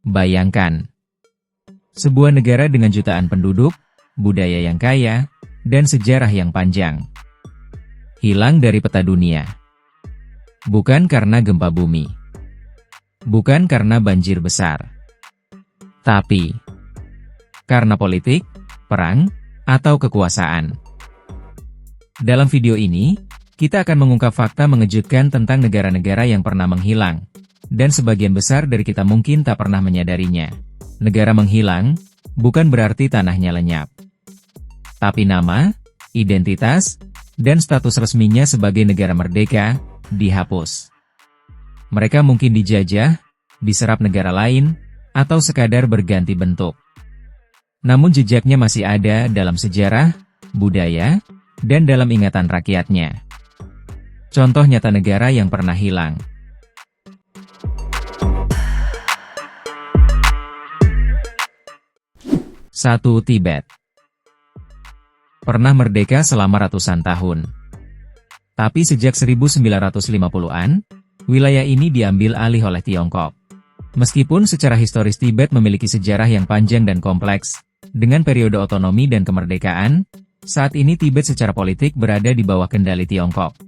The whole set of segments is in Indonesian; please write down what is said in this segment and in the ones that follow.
Bayangkan, sebuah negara dengan jutaan penduduk, budaya yang kaya, dan sejarah yang panjang hilang dari peta dunia. Bukan karena gempa bumi, bukan karena banjir besar, tapi karena politik, perang, atau kekuasaan. Dalam video ini, kita akan mengungkap fakta mengejutkan tentang negara-negara yang pernah menghilang, dan sebagian besar dari kita mungkin tak pernah menyadarinya. Negara menghilang bukan berarti tanahnya lenyap, tapi nama, identitas, dan status resminya sebagai negara merdeka dihapus. Mereka mungkin dijajah, diserap negara lain, atau sekadar berganti bentuk. Namun jejaknya masih ada dalam sejarah, budaya, dan dalam ingatan rakyatnya. Contoh nyata negara yang pernah hilang. 1. Tibet. Pernah merdeka selama ratusan tahun. Tapi sejak 1950-an, wilayah ini diambil alih oleh Tiongkok. Meskipun secara historis Tibet memiliki sejarah yang panjang dan kompleks, dengan periode otonomi dan kemerdekaan, saat ini Tibet secara politik berada di bawah kendali Tiongkok.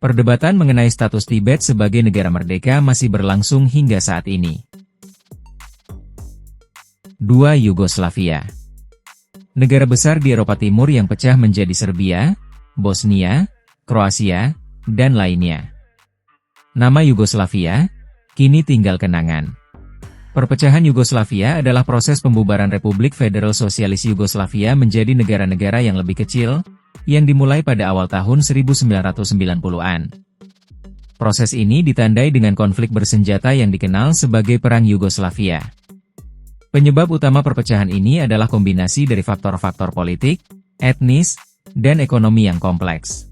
Perdebatan mengenai status Tibet sebagai negara merdeka masih berlangsung hingga saat ini. 2. Yugoslavia. Negara besar di Eropa Timur yang pecah menjadi Serbia, Bosnia, Kroasia, dan lainnya. Nama Yugoslavia kini tinggal kenangan. Perpecahan Yugoslavia adalah proses pembubaran Republik Federal Sosialis Yugoslavia menjadi negara-negara yang lebih kecil, yang dimulai pada awal tahun 1990-an. Proses ini ditandai dengan konflik bersenjata yang dikenal sebagai Perang Yugoslavia. Penyebab utama perpecahan ini adalah kombinasi dari faktor-faktor politik, etnis, dan ekonomi yang kompleks.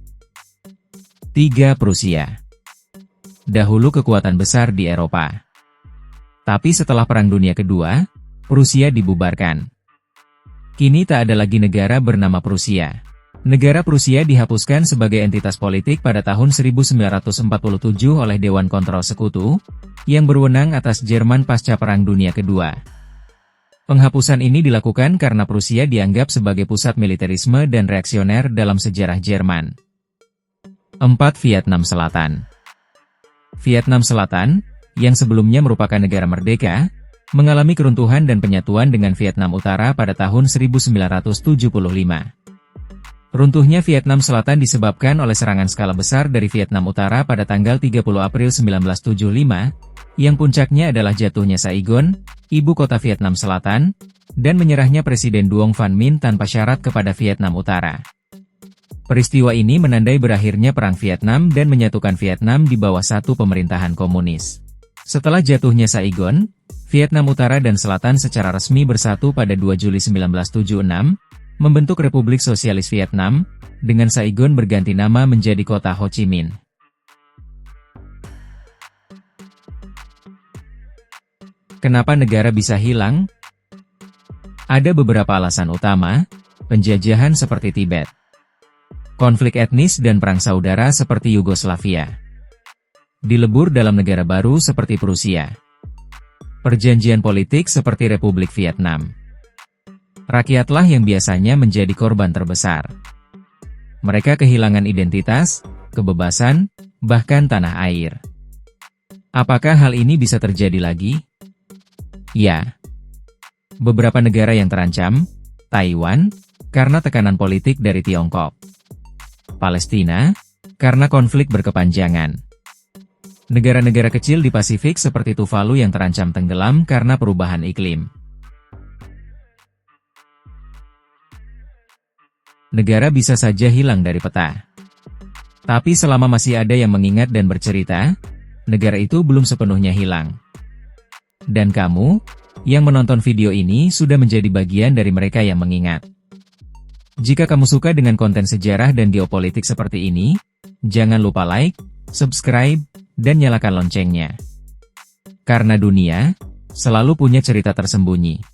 3. Prusia. Dahulu kekuatan besar di Eropa. Tapi setelah Perang Dunia Kedua, Prusia dibubarkan. Kini tak ada lagi negara bernama Prusia. Negara Prusia dihapuskan sebagai entitas politik pada tahun 1947 oleh Dewan Kontrol Sekutu, yang berwenang atas Jerman pasca Perang Dunia Kedua. Penghapusan ini dilakukan karena Prusia dianggap sebagai pusat militerisme dan reaksioner dalam sejarah Jerman. 4. Vietnam Selatan. Vietnam Selatan, yang sebelumnya merupakan negara merdeka, mengalami keruntuhan dan penyatuan dengan Vietnam Utara pada tahun 1975. Runtuhnya Vietnam Selatan disebabkan oleh serangan skala besar dari Vietnam Utara pada tanggal 30 April 1975, yang puncaknya adalah jatuhnya Saigon, ibu kota Vietnam Selatan, dan menyerahnya Presiden Duong Van Minh tanpa syarat kepada Vietnam Utara. Peristiwa ini menandai berakhirnya Perang Vietnam dan menyatukan Vietnam di bawah satu pemerintahan komunis. Setelah jatuhnya Saigon, Vietnam Utara dan Selatan secara resmi bersatu pada 2 Juli 1976, membentuk Republik Sosialis Vietnam, dengan Saigon berganti nama menjadi kota Ho Chi Minh. Kenapa negara bisa hilang? Ada beberapa alasan utama: penjajahan seperti Tibet, konflik etnis dan perang saudara seperti Yugoslavia, dilebur dalam negara baru seperti Prusia, perjanjian politik seperti Republik Vietnam. Rakyatlah yang biasanya menjadi korban terbesar. Mereka kehilangan identitas, kebebasan, bahkan tanah air. Apakah hal ini bisa terjadi lagi? Ya. Beberapa negara yang terancam: Taiwan, karena tekanan politik dari Tiongkok. Palestina, karena konflik berkepanjangan. Negara-negara kecil di Pasifik seperti Tuvalu yang terancam tenggelam karena perubahan iklim. Negara bisa saja hilang dari peta. Tapi selama masih ada yang mengingat dan bercerita, negara itu belum sepenuhnya hilang. Dan kamu, yang menonton video ini sudah menjadi bagian dari mereka yang mengingat. Jika kamu suka dengan konten sejarah dan geopolitik seperti ini, jangan lupa like, subscribe, dan nyalakan loncengnya. Karena dunia selalu punya cerita tersembunyi.